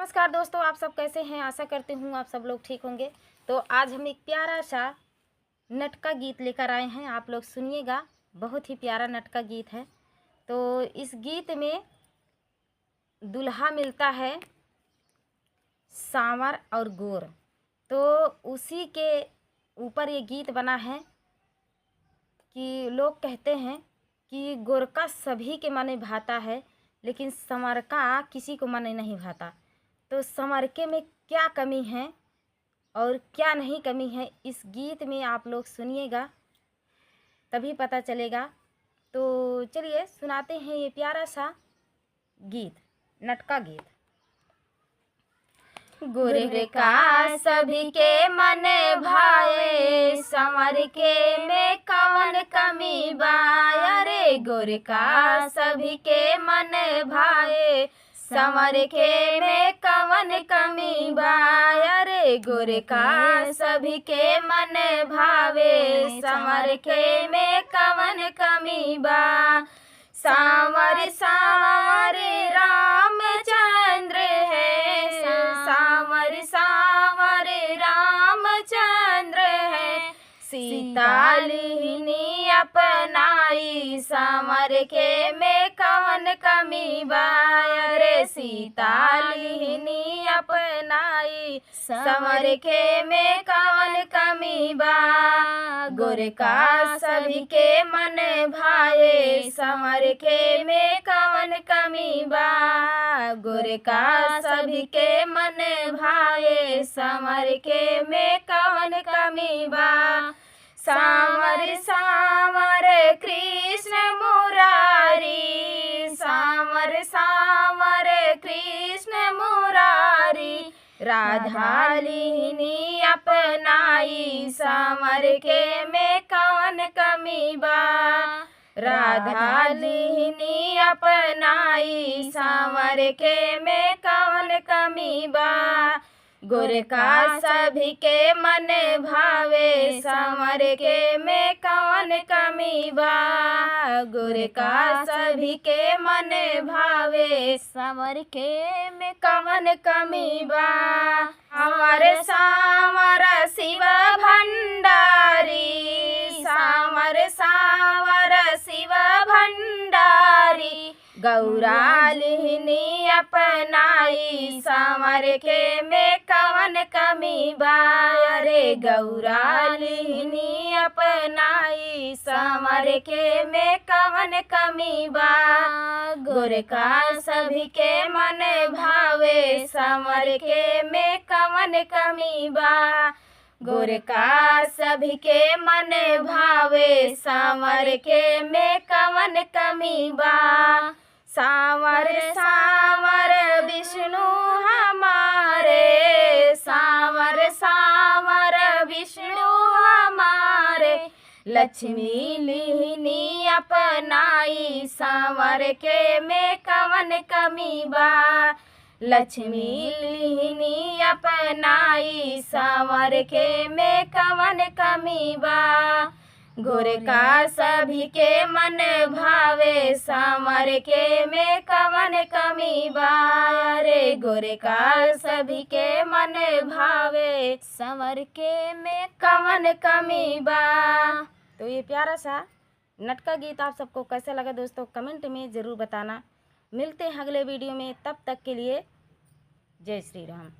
नमस्कार दोस्तों, आप सब कैसे हैं। आशा करती हूँ आप सब लोग ठीक होंगे। तो आज हम एक प्यारा सा नटका गीत लेकर आए हैं, आप लोग सुनिएगा। बहुत ही प्यारा नटका गीत है। तो इस गीत में दुल्हा मिलता है सांवर और गोर, तो उसी के ऊपर ये गीत बना है कि लोग कहते हैं कि गोरका सभी के मन भाता है, लेकिन संवरका किसी को मन नहीं भाता। तो संवरके में क्या कमी है और क्या नहीं कमी है, इस गीत में आप लोग सुनिएगा, तभी पता चलेगा। तो चलिए सुनाते हैं ये प्यारा सा गीत, नटका गीत। गोरका सभी के मन भाए, संवरके में कौन कमी बा। अरे गोरका सभी के मन भाए, संवरके में कौन कमी बा। अरे गोरका सभी के मन भावे, संवरके में कौन कमी बा। सांवर सांवर रामचंद्र है, सांवर सांवर रामचंद्र है। सीता लिहिनी अपनाई, संवरके में कौन कमी बा। अरे सीता लिहिनी अपनाई, संवरके में कौन कमी बा। गोरका सभी के मन भाए, संवरके में कौन कमी बा। गोरका सभी के मन भाए, संवरके में कौन कमी बा। सांवर सांवर कृष्ण मुरारी, सांवर सांवर कृष्ण मुरारी। राधा लिहिनी अपनाई, संवरके में कौन कमी बा। राधा लिहिनी अपनाई, संवरके में कौन कमी बा। गोरका सभी के मन भावे, संवरके में कौन कमी बा। गोरका सभी के मन भावे, संवरके में कौन कमी बा। सांवर सांवर शिव भंडारी, सांवर सांवर शिव भंडारी। गौरा लिहिनी अपनाई, संवरके में कौन कमी बा। अरे गौरा लिहिनी अपनाई, संवरके में कौन कमी बा। गोरका सभी के मन भावे, संवरके में कौन कमी बा। गोरका सभी के मन भावे, संवरके में कौन कमी बा। सांवर सांवर विष्णु हमारे, सांवर सांवर विष्णु हमारे। लक्ष्मी लिहिनी अपनाई, संवरके में कौन कमी बा। लक्ष्मी लिहिनी अपनाई, संवरके में कौन कमी बा। गोरका सभी के मन भावे, संवरके में कौन कमी बा। अरे गोरका सभी के मन भावे, संवरके में कौन कमी बा। तो ये प्यारा सा नटका गीत आप सबको कैसा लगा दोस्तों, कमेंट में ज़रूर बताना। मिलते हैं अगले वीडियो में, तब तक के लिए जय श्री राम।